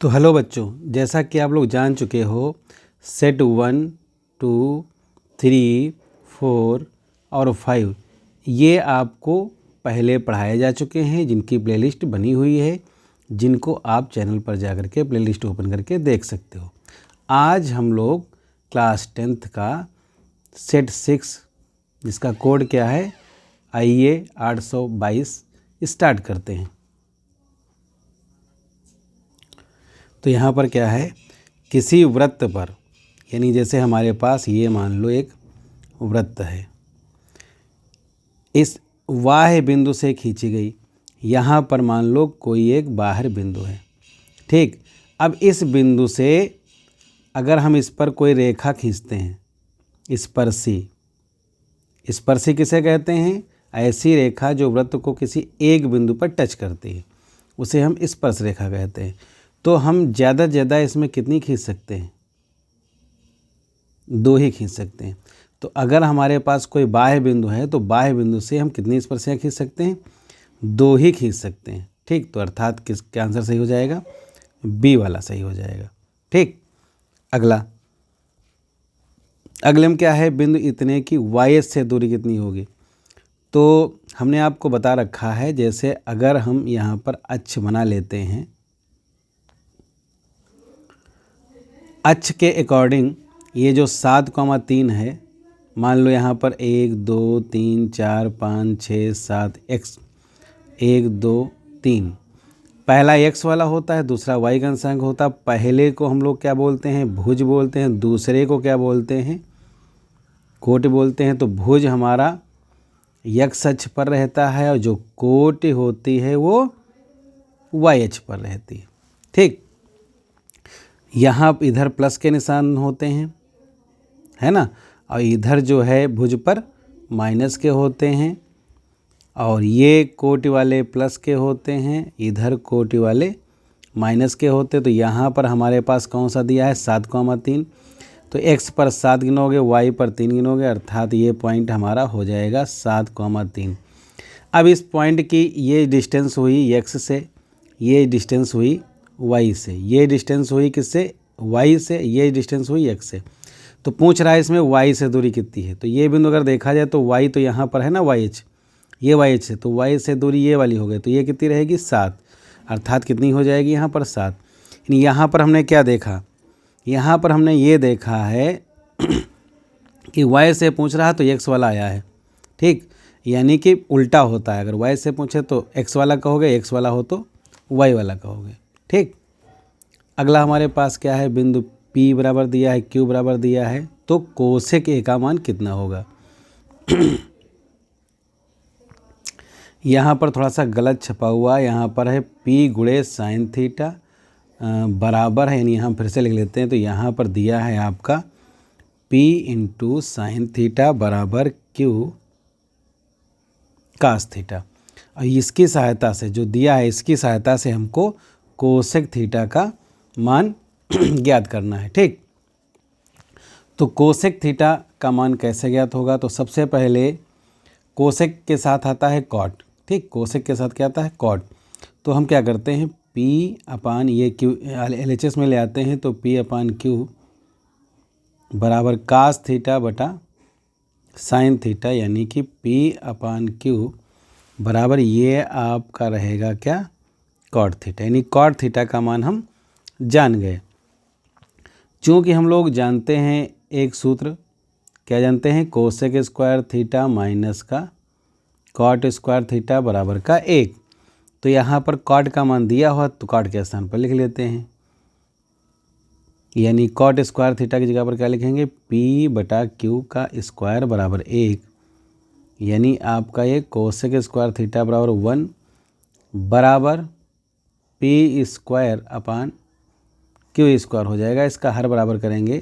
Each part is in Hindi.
तो हेलो बच्चों, जैसा कि आप लोग जान चुके हो सेट 1, 2, 3, 4 और 5 ये आपको पहले पढ़ाए जा चुके हैं, जिनकी प्लेलिस्ट बनी हुई है, जिनको आप चैनल पर जा कर के प्लेलिस्ट ओपन करके देख सकते हो। आज हम लोग क्लास 10th का सेट 6 जिसका कोड क्या है IA 822 स्टार्ट करते हैं। तो यहाँ पर क्या है, किसी वृत्त पर, यानी जैसे हमारे पास ये मान लो एक वृत्त है, इस बाह्य बिंदु से खींची गई। यहाँ पर मान लो कोई एक बाहर बिंदु है, ठीक। अब इस बिंदु से अगर हम इस पर कोई रेखा खींचते हैं, स्पर्शी किसे कहते हैं? ऐसी रेखा जो वृत्त को किसी एक बिंदु पर टच करती है, उसे हम स्पर्श रेखा कहते हैं। तो हम ज़्यादा से ज़्यादा इसमें कितनी खींच सकते हैं? 2 ही खींच सकते हैं। तो अगर हमारे पास कोई बाह्य बिंदु है तो बाह्य बिंदु से हम कितनी स्पर्शियाँ खींच सकते हैं? 2 ही खींच सकते हैं, ठीक। तो अर्थात किसका आंसर सही हो जाएगा? बी वाला सही हो जाएगा, ठीक। अगले में क्या है, बिंदु इतने की वाई से दूरी कितनी होगी? तो हमने आपको बता रखा है, जैसे अगर हम यहाँ पर अक्ष बना लेते हैं, अक्ष के अकॉर्डिंग ये जो 7,3 है, मान लो यहाँ पर 1 2 3 4 5 6 7 x 1 2 3, पहला x वाला होता है, दूसरा y का अंशांक होता है। पहले को हम लोग क्या बोलते हैं? भुज बोलते हैं। दूसरे को क्या बोलते हैं? कोटि बोलते हैं। तो भुज हमारा x अक्ष पर रहता है और जो कोटि होती है वो y अक्ष पर रहती है, ठीक। यहाँ इधर प्लस के निशान होते हैं, है ना, और इधर जो है भुज पर माइनस के होते हैं, और ये कोटि वाले प्लस के होते हैं, इधर कोटि वाले माइनस के होते। तो यहाँ पर हमारे पास कौन सा दिया है? 7,3। तो x पर 7 गिनोगे, y पर 3 गिनोगे, अर्थात ये पॉइंट हमारा हो जाएगा 7,3। अब इस पॉइंट की ये डिस्टेंस हुई x से, ये डिस्टेंस हुई y से, ये डिस्टेंस हुई किससे? y से, ये डिस्टेंस हुई x से। तो पूछ रहा है इसमें y से दूरी कितनी है। तो ये बिंदु अगर देखा जाए तो y तो यहाँ पर है ना, YH, ये YH है, तो y से दूरी ये वाली हो गई, तो ये कितनी रहेगी? 7, अर्थात कितनी हो जाएगी यहाँ पर? 7। यहाँ पर हमने क्या देखा? यहाँ पर हमने ये देखा है कि y से पूछ रहा है तो x वाला आया है, ठीक। यानी कि उल्टा होता है, अगर y से पूछे तो x वाला कहोगे, x वाला हो तो y वाला कहोगे, ठीक। अगला हमारे पास क्या है, बिंदु P बराबर दिया है, Q बराबर दिया है, तो कोसेक A का मान कितना होगा? यहाँ पर थोड़ा सा गलत छपा हुआ है, यहाँ पर है P गुणे साइन थीटा बराबर है, यानी हम फिर से लिख लेते हैं। तो यहाँ पर दिया है आपका P इंटू साइन थीटा बराबर Q कास थीटा, और इसकी सहायता से जो दिया है, इसकी सहायता से हमको कोसेक थीटा का मान ज्ञात करना है, ठीक। तो कोसेक थीटा का मान कैसे ज्ञात होगा? तो सबसे पहले कोसेक के साथ आता है कॉट, ठीक। कोसेक के साथ क्या आता है? कॉट। तो हम क्या करते हैं, P अपान ये Q LHS में ले आते हैं, तो P अपान Q बराबर कास थीटा बटा साइन थीटा, यानी कि P अपान Q बराबर ये आपका रहेगा क्या? कॉट थीटा, यानी कॉट थीटा का मान हम जान गए। चूँकि हम लोग जानते हैं एक सूत्र, क्या जानते हैं? कोसेक स्क्वायर थीटा माइनस का कॉट स्क्वायर थीटा बराबर का 1। तो यहाँ पर कॉट का मान दिया हुआ, तो कॉट के स्थान पर लिख लेते हैं, यानी कॉट स्क्वायर थीटा की जगह पर क्या लिखेंगे? P बटा Q का स्क्वायर बराबर 1, यानी आपका ये कोसेक स्क्वायर थीटा बराबर 1 बराबर P square upon Q square हो जाएगा। इसका हर बराबर करेंगे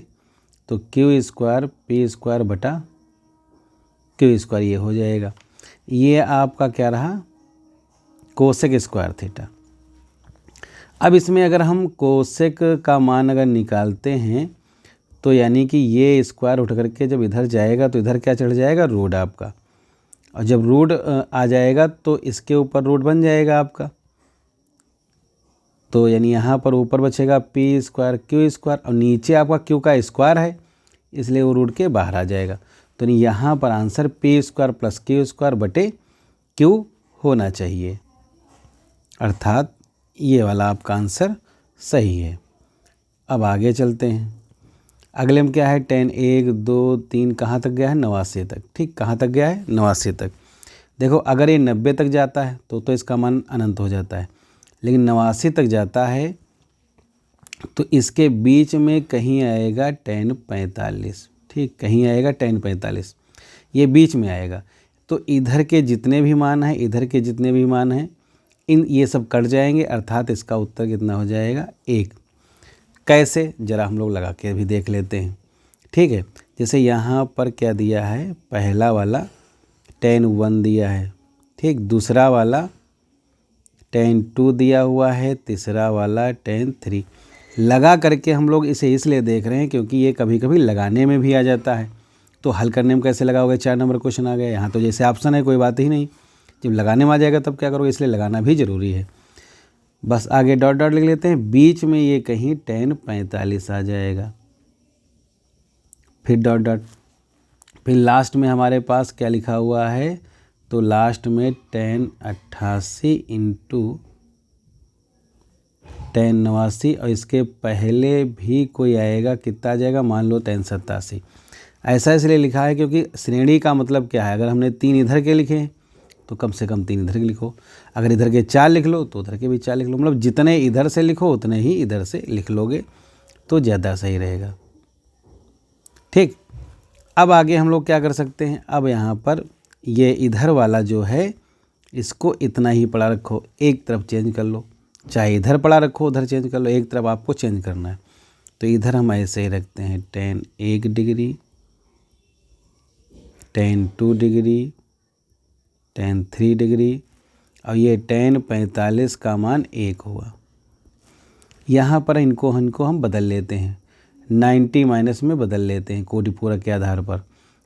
तो Q स्क्वायर P स्क्वायर बटा Q स्क्वायर ये हो जाएगा। ये आपका क्या रहा? Cosec square theta. अब इसमें अगर हम कोसेक का मान अगर निकालते हैं तो यानी कि ये स्क्वायर उठ करके जब इधर जाएगा तो इधर क्या चढ़ जाएगा? रूट आपका, और जब रूट आ जाएगा तो इसके ऊपर रूट बन जाएगा आपका, तो यानी यहाँ पर ऊपर बचेगा पी स्क्वायर क्यू स्क्वायर, और नीचे आपका क्यू का स्क्वायर है इसलिए वो रूट के बाहर आ जाएगा। तो यहाँ पर answer P square plus Q square बटे क्यू होना चाहिए, अर्थात ये वाला आपका आंसर सही है। अब आगे चलते हैं। अगले में क्या है, 10 1 2 3 कहाँ तक गया है, 89 तक। ठीक, कहाँ तक गया है, 89 तक। देखो अगर ये 90 तक जाता है तो इसका मान अनंत हो जाता है, लेकिन 89 तक जाता है तो इसके बीच में कहीं आएगा 10 45। ठीक, कहीं आएगा 10 45, ये बीच में आएगा। तो इधर के जितने भी मान हैं, इधर के जितने भी मान हैं, ये सब कट जाएंगे, अर्थात इसका उत्तर कितना हो जाएगा, 1। कैसे, ज़रा हम लोग लगा के भी देख लेते हैं। ठीक है, जैसे यहाँ पर क्या दिया है, पहला वाला 10 1 दिया है। ठीक, दूसरा वाला 10 2 दिया हुआ है, तीसरा वाला 10 3। लगा करके हम लोग इसे इसलिए देख रहे हैं क्योंकि ये कभी कभी लगाने में भी आ जाता है। तो हल करने में कैसे लगाओगे, 4 नंबर क्वेश्चन आ गया। यहाँ तो जैसे ऑप्शन है कोई बात ही नहीं, जब लगाने में आ जाएगा तब क्या करोगे, इसलिए लगाना भी ज़रूरी है। बस आगे डॉट डॉट लिख लेते हैं, बीच में ये कहीं 10 45 आ जाएगा, फिर डॉट डॉट, फिर लास्ट में हमारे पास क्या लिखा हुआ है, तो लास्ट में 10 88 इंटू 10 89, और इसके पहले भी कोई आएगा, कितना आ जाएगा, मान लो 10 87। ऐसा इसलिए लिखा है क्योंकि श्रेणी का मतलब क्या है, अगर हमने 3 इधर के लिखे तो कम से कम 3 इधर के लिखो, अगर इधर के 4 लिख लो तो उधर के भी 4 लिख लो, मतलब जितने इधर से लिखो उतने ही इधर से लिख लोगे तो ज़्यादा सही रहेगा। ठीक, अब आगे हम लोग क्या कर सकते हैं, अब यहाँ पर ये इधर वाला जो है इसको इतना ही पड़ा रखो, एक तरफ चेंज कर लो, चाहे इधर पड़ा रखो उधर चेंज कर लो, एक तरफ आपको चेंज करना है। तो इधर हम ऐसे ही रखते हैं 10 1 डिग्री, 10 2 डिग्री, 10 3 डिग्री, और ये 10 45 का मान 1 हुआ। यहाँ पर इनको हम बदल लेते हैं, 90 माइनस में बदल लेते हैं कोटि पूरक के आधार पर।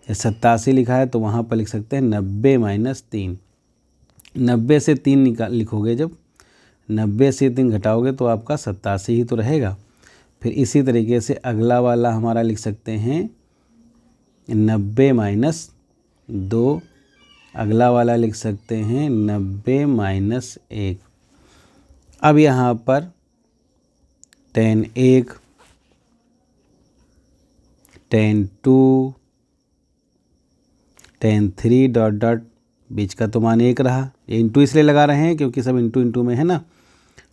87 लिखा है तो वहाँ पर लिख सकते हैं 90 माइनस 3। 90 से 3 लिखोगे, जब 90 से 3 घटाओगे तो आपका 87 ही तो रहेगा। फिर इसी तरीके से अगला वाला हमारा लिख सकते हैं 90 माइनस 2, अगला वाला लिख सकते हैं 90 माइनस 1। अब यहाँ पर 10 1 10 2 10 3 डॉट डॉट, बीच का तो मान 1 रहा। ये इंटू इसलिए लगा रहे हैं क्योंकि सब इंटू इंटू में है ना।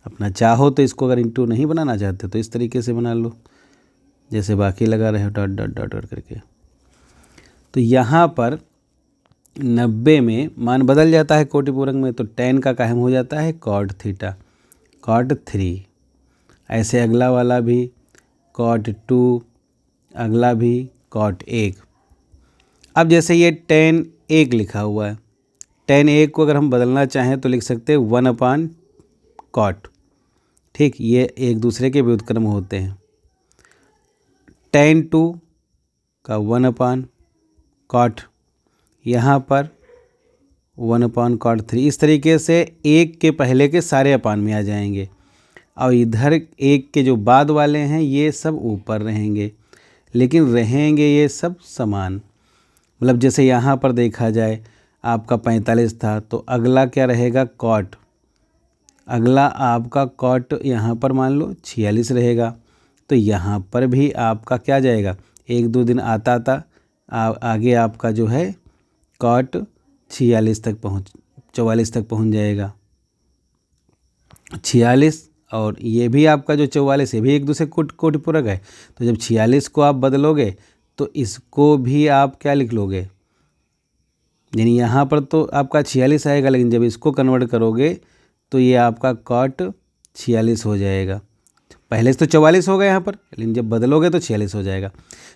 अपना चाहो तो इसको अगर इंटू नहीं बनाना चाहते तो इस तरीके से बना लो, जैसे बाकी लगा रहे हो डॉट डॉट डॉट डॉट करके। तो यहाँ पर 90 में मान बदल जाता है कोटि पूरक में, तो 10 का कायम हो जाता है कॉट थीटा, कॉट 3। ऐसे अगला वाला भी कॉट 2, अगला भी कॉट 1। अब जैसे ये 10 1 लिखा हुआ है, 10 1 को अगर हम बदलना चाहें तो लिख सकते हैं 1 कॉट। ठीक, ये एक दूसरे के व्युत्क्रम होते हैं। 10 2 का 1 कॉट, यहाँ पर 1 कॉट 3। इस तरीके से 1 के पहले के सारे अपान में आ जाएंगे, और इधर 1 के जो बाद वाले हैं ये सब ऊपर रहेंगे, लेकिन रहेंगे ये सब समान। मतलब जैसे यहाँ पर देखा जाए आपका 45 था तो अगला क्या रहेगा, कॉट। अगला आपका कॉट यहाँ पर मान लो 46 रहेगा, तो यहाँ पर भी आपका क्या जाएगा, 1 2 दिन आता आगे आपका जो है कॉट 46 तक 44 तक पहुँच जाएगा। 46 और ये भी आपका जो 44 ये भी एक दूसरे कोटि पूरक है, तो जब 46 को आप बदलोगे तो इसको भी आप क्या लिख लोगे, यानी यहाँ पर तो आपका 46 आएगा, लेकिन जब इसको कन्वर्ट करोगे तो ये आपका कॉट 46 हो जाएगा। पहले से तो 44 होगा यहाँ पर, लेकिन जब बदलोगे तो 46 हो जाएगा।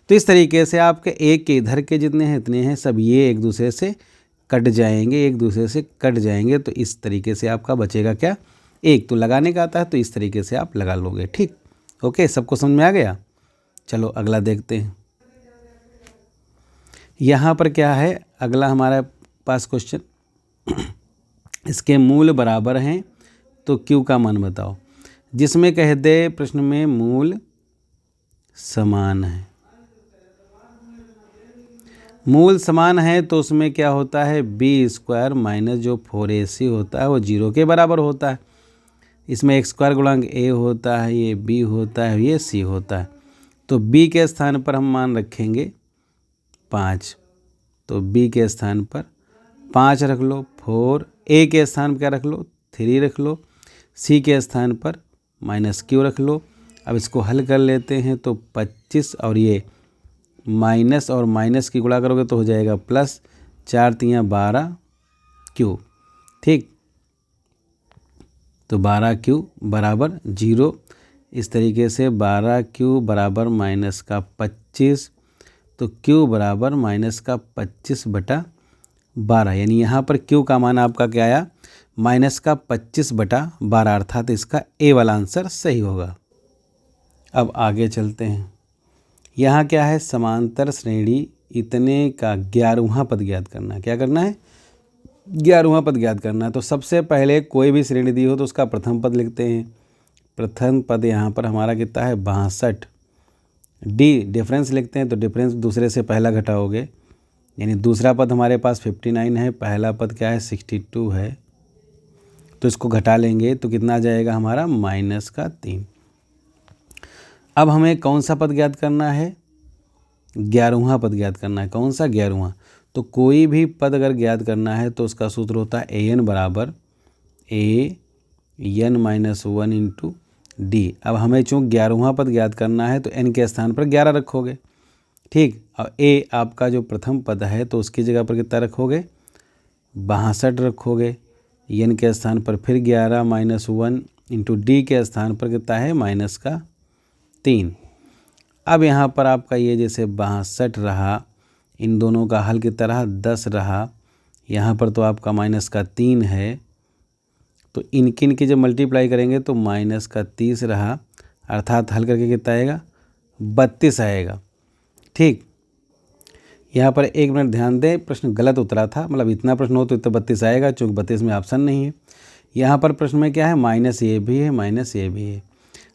तो इस तरीके से आपके एक के इधर के जितने हैं इतने हैं सब ये एक दूसरे से कट जाएंगे, एक दूसरे से कट जाएंगे। तो इस तरीके से आपका बचेगा क्या, 1। तो लगाने का आता है तो इस तरीके से आप लगा लोगे। ठीक, ओके, सबको समझ में आ गया। चलो अगला देखते हैं। यहाँ पर क्या है, अगला हमारे पास क्वेश्चन इसके मूल बराबर हैं तो क्यू का मान बताओ। जिसमें कह दे प्रश्न में मूल समान है। मूल समान है तो उसमें क्या होता है, बी स्क्वायर माइनस जो 4ac होता है वो 0 के बराबर होता है। इसमें एक्स स्क्वायर गुणांक a होता है, ये b होता है, ये c होता है। तो b के स्थान पर हम मान रखेंगे 5, तो b के स्थान पर 5 रख लो, 4 a के स्थान पर क्या रख लो, 3 रख लो, c के स्थान पर -q रख लो। अब इसको हल कर लेते हैं तो 25 और ये माइनस और माइनस की गुणा करोगे तो हो जाएगा प्लस, 4 तियाँ 12 क्यू, ठीक। तो 12q बराबर 0। इस तरीके से 12q बराबर -25, तो q बराबर -25/12, यानी यहाँ पर q का मान आपका क्या आया, -25/12, अर्थात इसका ए वाला आंसर सही होगा। अब आगे चलते हैं। यहाँ क्या है, समांतर श्रेणी इतने का 11वां पद ज्ञात करना। क्या करना है, 11वां पद ज्ञात करना है। तो सबसे पहले कोई भी श्रेणी दी हो तो उसका प्रथम पद लिखते हैं। प्रथम पद यहाँ पर हमारा कितना है, 62। डी डिफरेंस लिखते हैं, तो डिफरेंस दूसरे से पहला घटाओगे, यानी दूसरा पद हमारे पास 59 है, पहला पद क्या है 62 है, तो इसको घटा लेंगे तो कितना आ जाएगा हमारा -3। अब हमें कौन सा पद ज्ञात करना है, 11वां पद ज्ञात करना है। कौन सा, 11वां। तो कोई भी पद अगर ज्ञात करना है तो उसका सूत्र होता है an बराबर an-1 इंटू डी। अब हमें चूँकि 11वां पद ज्ञात करना है तो n के स्थान पर 11 रखोगे, ठीक। और a आपका जो प्रथम पद है तो उसकी जगह पर कितना रखोगे, 62 रखोगे। n के स्थान पर फिर 11 -1 इंटू डी के स्थान पर कितना है -3। अब यहाँ पर आपका ये जैसे 62 रहा, इन दोनों का हल की तरह 10 रहा, यहाँ पर तो आपका -3 है, तो इनकिन की जब मल्टीप्लाई करेंगे तो -30 रहा, अर्थात हल करके कितना आएगा, 32 आएगा, ठीक। यहाँ पर एक मिनट ध्यान दें, प्रश्न गलत उतरा था, मतलब इतना प्रश्न हो तो इतना 32 आएगा, चूँकि 32 में ऑप्शन नहीं है। यहाँ पर प्रश्न में क्या है, -a भी है, -a भी है,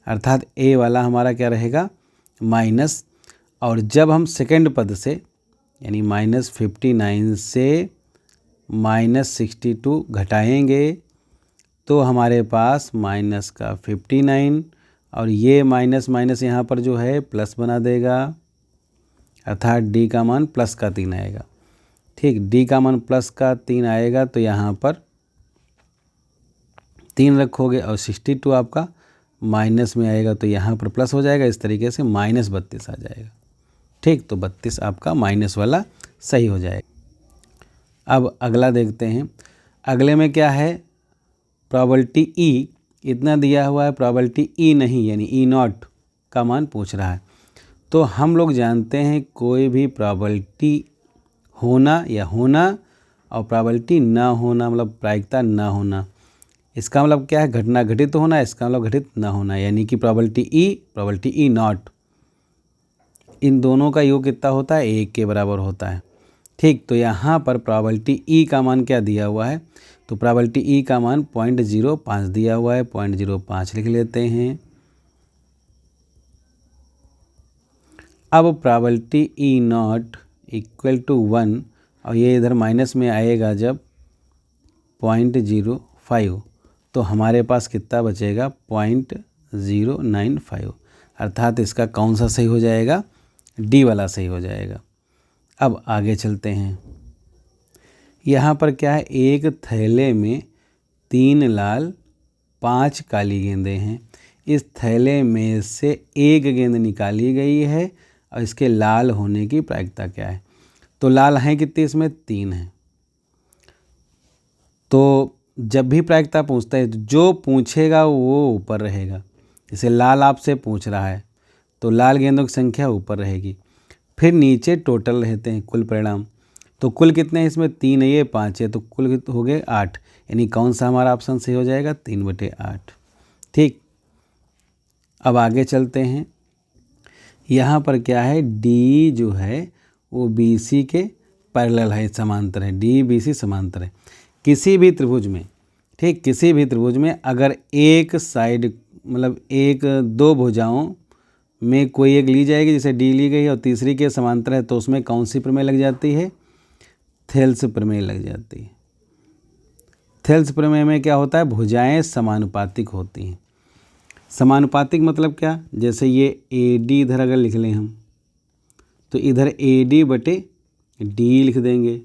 अर्थात a वाला हमारा क्या रहेगा, माइनस। और जब हम सेकंड पद से यानी -59 से -62 घटाएंगे तो हमारे पास -59 और ये माइनस यहाँ पर जो है प्लस बना देगा, अर्थात d का मान +3 आएगा, ठीक। d का मान +3 आएगा तो यहाँ पर 3 रखोगे और 62 आपका माइनस में आएगा तो यहाँ पर प्लस हो जाएगा, इस तरीके से -32 आ जाएगा, ठीक। तो 32 आपका माइनस वाला सही हो जाएगा। अब अगला देखते हैं। अगले में क्या है, प्रोबेबिलिटी ई इतना दिया हुआ है, प्रोबेबिलिटी ई नहीं, यानी E0 का मान पूछ रहा है। तो हम लोग जानते हैं कोई भी प्रोबेबिलिटी होना या होना और प्रोबेबिलिटी ना होना, मतलब प्रायिकता ना होना, इसका मतलब क्या है, घटना घटित होना, इसका मतलब घटित ना होना, यानी कि प्रोबेबिलिटी E0, इन दोनों का योग कितना होता है, 1 के बराबर होता है, ठीक। तो यहाँ पर प्रोबेबिलिटी ई का मान क्या दिया हुआ है, तो प्रोबेबिलिटी ई का मान 0.05 दिया हुआ है, 0.05 लिख लेते हैं। अब प्रोबेबिलिटी E0 = 1 और ये इधर माइनस में आएगा जब 0.05, तो हमारे पास कितना बचेगा, 0.095, अर्थात इसका कौन सा सही हो जाएगा, डी वाला सही हो जाएगा। अब आगे चलते हैं। यहाँ पर क्या है, एक थैले में 3 लाल 5 काली गेंदें हैं। इस थैले में से एक गेंद निकाली गई है और इसके लाल होने की प्रायिकता क्या है। तो लाल हैं कितनी, इसमें 3 हैं। तो जब भी प्रायिकता पूछता है तो जो पूछेगा वो ऊपर रहेगा। जैसे लाल आपसे पूछ रहा है तो लाल गेंदों की संख्या ऊपर रहेगी, फिर नीचे टोटल रहते हैं कुल परिणाम। तो कुल कितने हैं, इसमें 3 है, ये 5 है, तो कुल हो गए 8, यानी कौन सा हमारा ऑप्शन सही हो जाएगा, 3/8, ठीक। अब आगे चलते हैं। यहाँ पर क्या है, डी जो है वो BC के पैरेलल है, समांतर है, DBC समांतर है। किसी भी त्रिभुज में, ठीक, किसी भी त्रिभुज में अगर एक साइड मतलब एक दो भुजाओं में कोई एक ली जाएगी, जैसे डी ली गई और तीसरी के समांतर है, तो उसमें कौन सी प्रमेय लग जाती है? थेल्स प्रमेय लग जाती है। थेल्स प्रमेय में क्या होता है? भुजाएं समानुपातिक होती हैं। समानुपातिक मतलब क्या? जैसे ये ए डी इधर अगर लिख लें हम, तो इधर ए डी बटे डी लिख देंगे।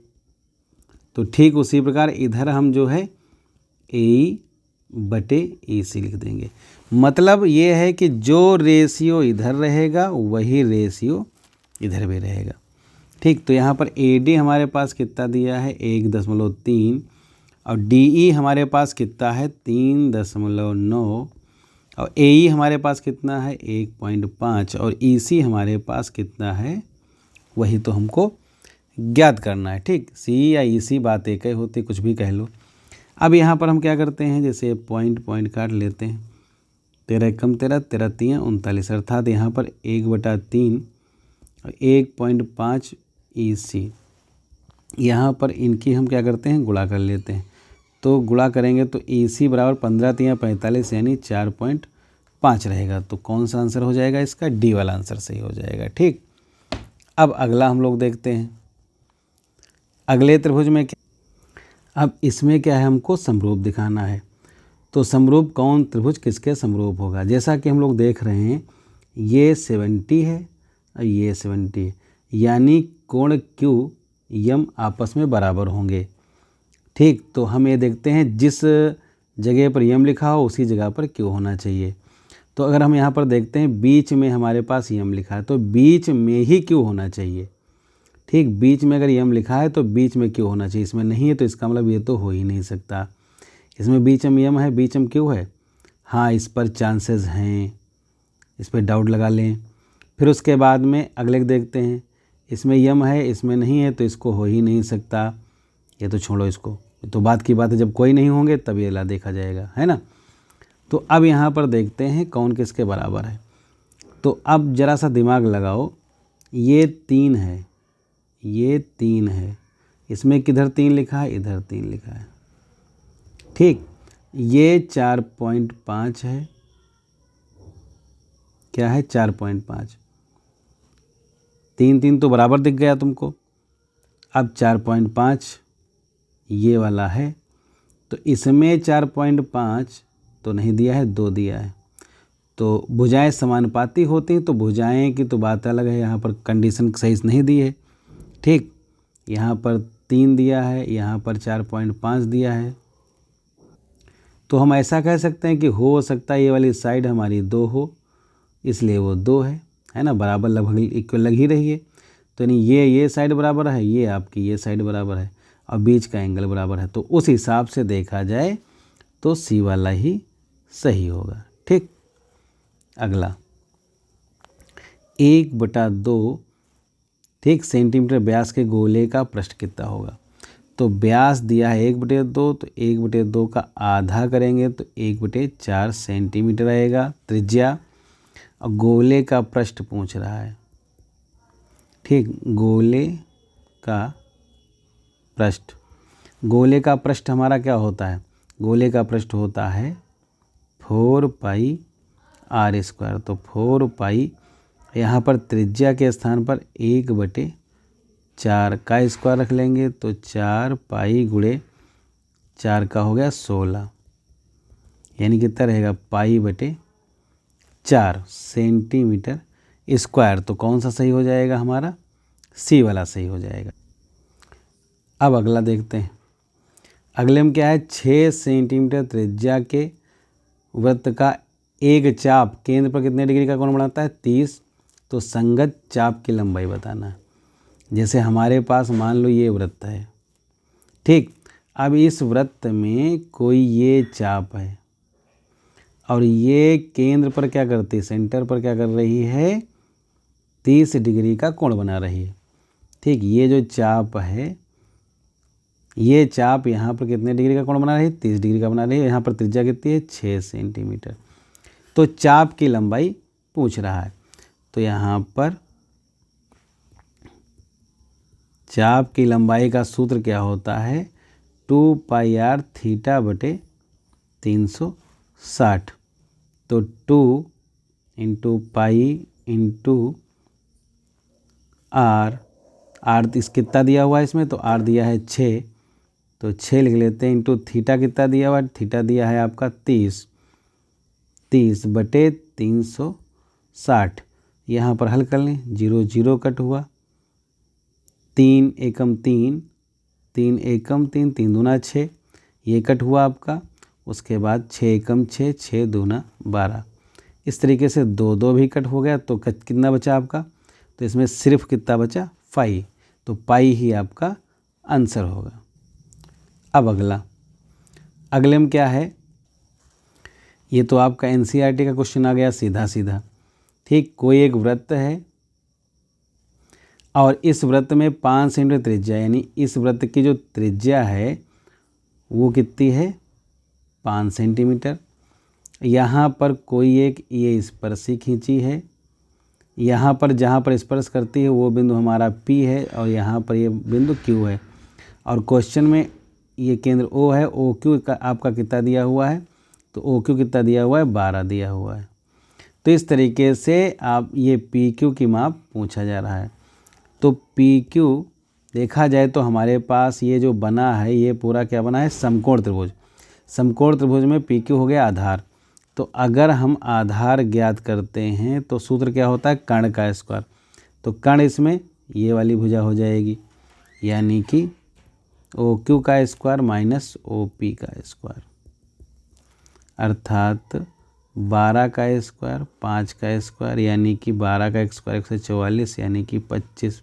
तो ठीक उसी प्रकार इधर हम जो है ए बटे ए सी लिख देंगे। मतलब ये है कि जो रेशियो इधर रहेगा वही रेशियो इधर भी रहेगा। ठीक, तो यहाँ पर ए डी हमारे पास कितना दिया है? 1.3, और डी ई हमारे पास कितना है? 3.9, और ए ई हमारे पास कितना है? 1.5, और ई सी हमारे पास कितना है? वही तो हमको ज्ञात करना है। ठीक, सी या ई सी बात एक ही होती, कुछ भी कह लो। अब यहाँ पर हम क्या करते हैं, जैसे पॉइंट पॉइंट काट लेते हैं। 13 कम 13, 13 3 39, अर्थात यहाँ पर 1/3 और 1.5 ई सी, यहाँ पर इनकी हम क्या करते हैं? गुणा कर लेते हैं। तो गुणा करेंगे तो ई सी बराबर 15 3 45, यानी 4.5 रहेगा। तो कौन सा आंसर हो जाएगा इसका? डी वाला आंसर सही हो जाएगा। ठीक, अब अगला हम लोग देखते हैं। अगले त्रिभुज में क्या, अब इसमें क्या है? हमको समरूप दिखाना है। तो समरूप कौन त्रिभुज किसके समरूप होगा? जैसा कि हम लोग देख रहे हैं, ये 70 है और ये 70 है, यानी कोण क्यू यम आपस में बराबर होंगे। ठीक, तो हम ये देखते हैं जिस जगह पर यम लिखा हो उसी जगह पर क्यू होना चाहिए। तो अगर हम यहाँ पर देखते हैं बीच में हमारे पास यम लिखा है, तो बीच में ही क्यू होना चाहिए। ठीक, बीच में अगर यम लिखा है तो बीच में क्यू होना चाहिए। इसमें नहीं है तो इसका मतलब ये तो हो ही नहीं सकता। इसमें बीच में यम है, बीच में क्यू है। हाँ, इस पर चांसेस हैं, इस पर डाउट लगा लें। फिर उसके बाद में अगले देखते हैं, इसमें यम है, इसमें नहीं है, तो इसको हो ही नहीं सकता। ये तो छोड़ो, इसको तो बात की बात है, जब कोई नहीं होंगे तब ये ला देखा जाएगा, है ना। तो अब यहाँ पर देखते हैं कौन किसके बराबर है। तो अब ज़रा सा दिमाग लगाओ, ये 3 है, ये 3 है, इसमें किधर 3 लिखा है? इधर 3 लिखा है। ठीक, ये 4.5 है, क्या है? 4.5, 3 3 तो बराबर दिख गया तुमको। अब 4.5 ये वाला है, तो इसमें 4.5 तो नहीं दिया है, 2 दिया है। तो भुजाएं समानुपाती होती हैं, तो भुजाएं की तो बात अलग है, यहाँ पर कंडीशन सही नहीं दी है। ठीक, यहाँ पर 3 दिया है, यहाँ पर 4.5 दिया है। तो हम ऐसा कह सकते हैं कि हो सकता है ये वाली साइड हमारी 2 हो, इसलिए वो 2 है ना, बराबर लगभग इक्वल लग ही रही है। तो यानी ये साइड बराबर है, ये आपकी ये साइड बराबर है, और बीच का एंगल बराबर है। तो उस हिसाब से देखा जाए तो सी वाला ही सही होगा। ठीक, अगला 1/2 ठीक सेंटीमीटर व्यास के गोले का पृष्ठ कितना होगा? तो व्यास दिया है 1/2, तो 1/2 का आधा करेंगे तो 1/4 सेंटीमीटर आएगा त्रिज्या, और गोले का पृष्ठ पूछ रहा है। ठीक, गोले का पृष्ठ, गोले का पृष्ठ हमारा क्या होता है? गोले का पृष्ठ होता है 4πr²। तो 4π, यहाँ पर त्रिज्या के स्थान पर 1/4 का स्क्वायर रख लेंगे, तो 4π गुणे 4 का हो गया 16, यानी कितना रहेगा? π/4 सेंटीमीटर स्क्वायर। तो कौन सा सही हो जाएगा हमारा? सी वाला सही हो जाएगा। अब अगला देखते हैं। अगले में क्या है? 6 सेंटीमीटर त्रिज्या के वृत्त का एक चाप केंद्र पर कितने डिग्री का कोण बनाता है? 30। तो संगत चाप की लंबाई बताना है। जैसे हमारे पास मान लो ये वृत्त है, ठीक, अब इस वृत्त में कोई ये चाप है, और ये केंद्र पर क्या करती है? सेंटर पर क्या कर रही है? 30 डिग्री का कोण बना रही है। ठीक, ये जो चाप है, ये चाप यहाँ पर कितने डिग्री का कोण बना रही है? 30 डिग्री का बना रही है। यहाँ पर त्रिज्या कितनी है? 6 सेंटीमीटर। तो चाप की लंबाई पूछ रहा है, तो यहाँ पर चाप की लंबाई का सूत्र क्या होता है? 2πr θ/360। तो 2 into pi into R, R is कितना दिया हुआ है इसमें, तो आर दिया है 6, तो 6 लिख लेते हैं। इंटू थीटा कितना दिया हुआ है, थीटा दिया है आपका 30 बटे 360। यहाँ पर हल कर लें, 0 0 कट हुआ, 3 एकम 3, 3 एकम 3, 3 दूना 6, ये कट हुआ आपका। उसके बाद 6 एकम 6, 6 दूना 12। इस तरीके से 2 2 भी कट हो गया, तो कितना बचा आपका, तो इसमें सिर्फ कितना बचा, पाई, तो पाई ही आपका आंसर होगा। अब अगले में क्या है, ये तो आपका एनसीईआरटी का क्वेश्चन आ गया सीधा सीधा। ठीक, कोई एक वृत्त है और इस वृत्त में 5 सेंटीमीटर त्रिज्या, यानी इस वृत्त की जो त्रिज्या है वो कितनी है, 5 सेंटीमीटर। यहाँ पर कोई एक ये स्पर्शी खींची है, यहाँ पर जहाँ पर स्पर्श करती है वो बिंदु हमारा P है और यहाँ पर ये बिंदु Q है। और क्वेश्चन में ये केंद्र O है, OQ का आपका कितना दिया हुआ है, तो OQ कितना दिया हुआ है, 12 दिया हुआ है। तो इस तरीके से आप ये PQ की माप पूछा जा रहा है। तो PQ देखा जाए तो हमारे पास ये जो बना है ये पूरा क्या बना है, समकोण त्रिभुज। समकोण त्रिभुज में PQ हो गया आधार। तो अगर हम आधार ज्ञात करते हैं तो सूत्र क्या होता है, कर्ण का स्क्वायर। तो कर्ण इसमें ये वाली भुजा हो जाएगी, यानी कि OQ का स्क्वायर माइनस OP का स्क्वायर, अर्थात 12 का स्क्वायर 5 का स्क्वायर, यानी कि 12 का स्क्वायर 144, यानी कि 25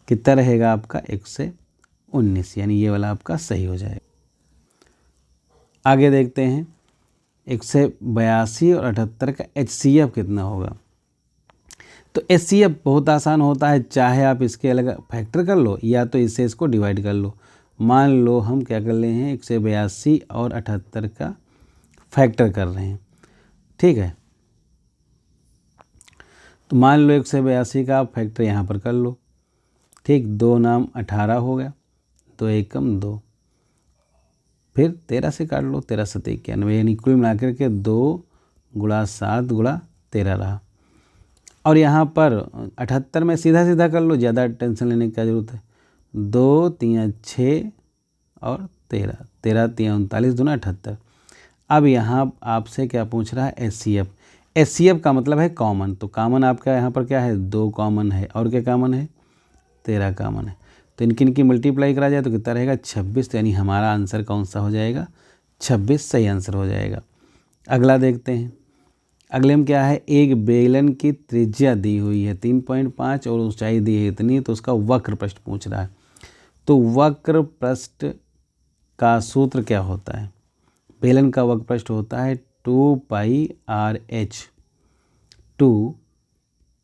कितना रहेगा आपका, 119, यानी ये वाला आपका सही हो जाएगा। आगे देखते हैं 182 और 78 का HCF कितना होगा। तो HCF बहुत आसान होता है, चाहे आप इसके अलग फैक्टर कर लो या तो इससे इसको डिवाइड कर लो। मान लो हम क्या कर रहे हैं, 182 और 78 का फैक्टर कर रहे हैं, ठीक है। तो मान लो 182 का आप फैक्टर यहाँ पर कर लो, ठीक, 2 नाम 18 हो गया, 2 एकम 2, फिर 13 से काट लो, 13 7 91, यानी कुल मिलाकर के 2 गुणा 7 गुणा 13 रहा। और यहाँ पर 78 में सीधा सीधा कर लो, ज़्यादा टेंशन लेने की क्या ज़रूरत है। 2 3 6 और 13, 13 3 39 दूना 78। अब यहाँ आपसे क्या पूछ रहा है, HCF। HCF का मतलब है कॉमन, तो कॉमन आपका यहाँ पर क्या है, 2 कॉमन है और क्या कॉमन है, 13 कॉमन है। तो इनकी मल्टीप्लाई करा जाए तो कितना रहेगा, 26। तो यानी हमारा आंसर कौन सा हो जाएगा, 26 सही आंसर हो जाएगा। अगला देखते हैं, अगले में क्या है, एक बेलन की त्रिज्या दी हुई है 3.5 और ऊंचाई दी है इतनी, तो उसका वक्र पृष्ठ पूछ रहा है। तो वक्र पृष्ठ का सूत्र क्या होता है, बेलन का वक्र पृष्ठ होता है 2 पाई RH, 2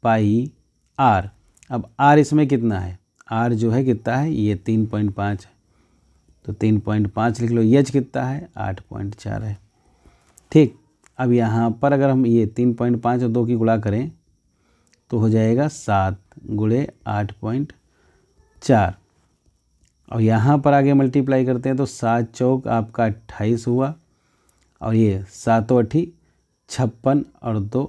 पाई R। अब R इसमें कितना है, R जो है कितना है, ये 3.5 है, तो 3.5 लिख लो। H कितना है, 8.4 है, ठीक। अब यहाँ पर अगर हम ये 3.5 और 2 की गुणा करें तो हो जाएगा 7 गुणे 8.4, और यहाँ पर आगे मल्टीप्लाई करते हैं तो 7 चौक आपका 28 हुआ, और ये 7 8 56 और 2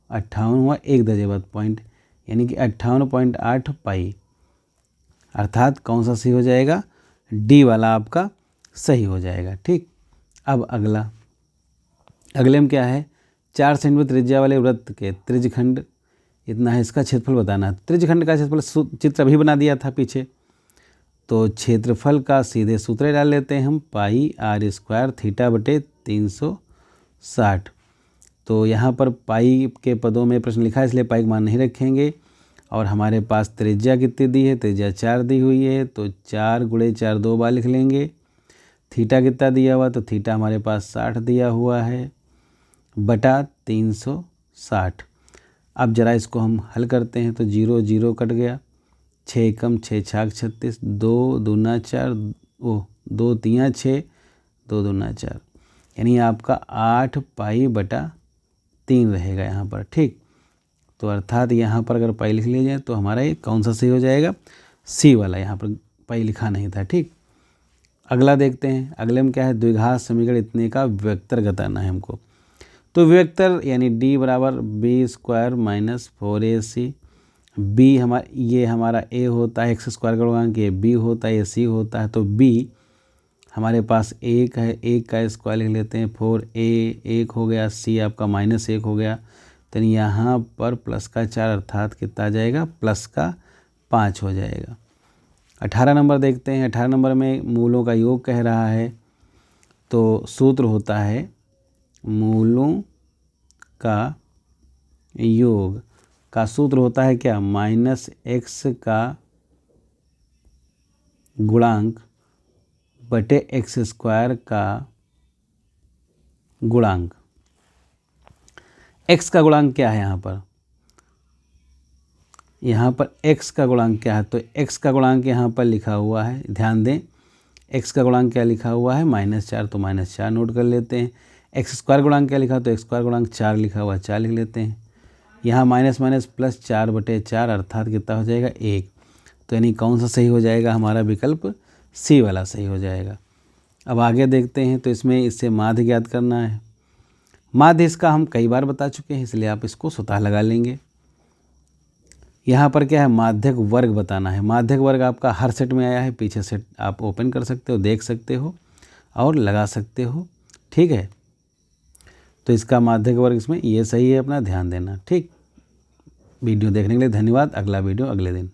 58 हुआ, 1 दर्जे बाद पॉइंट, यानी कि 58.8 पाई, अर्थात कौन सा सही हो जाएगा, D वाला आपका सही हो जाएगा, ठीक। अब अगले में क्या है, 4 सेंटीमीटर त्रिज्या वाले वृत्त के त्रिज्यखंड इतना है, इसका क्षेत्रफल बताना है। त्रिज्यखंड का क्षेत्रफल चित्र अभी बना दिया था पीछे, तो क्षेत्रफल का सीधे सूत्र डाल लेते हैं हम, पाई R स्क्वायर थीटा बटे 360। तो यहाँ पर पाई के पदों में प्रश्न लिखा है इसलिए पाई का मान नहीं रखेंगे, और हमारे पास त्रिज्या कितनी दी है, त्रिज्या 4 दी हुई है, तो 4 गुणे 4 2 बार लिख लेंगे। थीटा कितना दिया हुआ, तो थीटा हमारे पास 60 दिया हुआ है, बटा 360। अब जरा इसको हम हल करते हैं, तो 0 0 कट गया, 6 कम 6 छाक 36, 2 दूना 4, 2 3 6, 2 दूना 4, यानी आपका 8 पाई बटा 3 रहेगा यहाँ पर, ठीक। तो अर्थात यहाँ पर अगर पाई लिख लिया जाए तो हमारा ये कौन सा सही हो जाएगा, C वाला, यहाँ पर पाई लिखा नहीं था, ठीक। अगला देखते हैं, अगले में क्या है, द्विघात समीकरण इतने का वेक्टर बताना है हमको। तो वेक्टर यानी d बराबर B square minus 4ac, b ये हमारा a होता है, एक्स स्क्वायर का गुणांक, ये b होता है, ये c होता है। तो b हमारे पास 1 है, 1 का स्क्वायर लिख लेते हैं, 4a 1 हो गया, c आपका -1 हो गया। तो यहाँ पर प्लस का 4 अर्थात कितना आ जाएगा, प्लस का 5 हो जाएगा। 18 नंबर देखते हैं। 18 नंबर में मूलों का योग कह रहा है, तो सूत्र होता है मूलों का योग का सूत्र होता है क्या, -x का गुणांक बटे एक्स स्क्वायर का गुणांक। x का गुणांक क्या है यहाँ पर x का गुणांक क्या है, तो x का गुणांक यहाँ पर लिखा हुआ है, ध्यान दें x का गुणांक क्या लिखा हुआ है, -4, तो -4 नोट कर लेते हैं। एक्स स्क्वायर गुणांक क्या लिखा, तो एक्स स्क्वायर गुणांक 4 लिखा हुआ है, 4 लिख लेते हैं। यहाँ माइनस माइनस प्लस 4/4 अर्थात कितना हो जाएगा, 1। तो यानी कौन सा सही हो जाएगा, हमारा विकल्प सी वाला सही हो जाएगा। अब आगे देखते हैं, तो इसमें इससे माध्य ज्ञात करना है। माध्य इसका हम कई बार बता चुके हैं, इसलिए आप इसको स्वतः लगा लेंगे। यहाँ पर क्या है, माध्यक वर्ग बताना है। माध्यक वर्ग आपका हर सेट में आया है, पीछे सेट आप ओपन कर सकते हो, देख सकते हो और लगा सकते हो, ठीक है। तो इसका माध्यक वर्ग इसमें ये सही है, अपना ध्यान देना, ठीक। वीडियो देखने के लिए धन्यवाद। अगला वीडियो अगले दिन।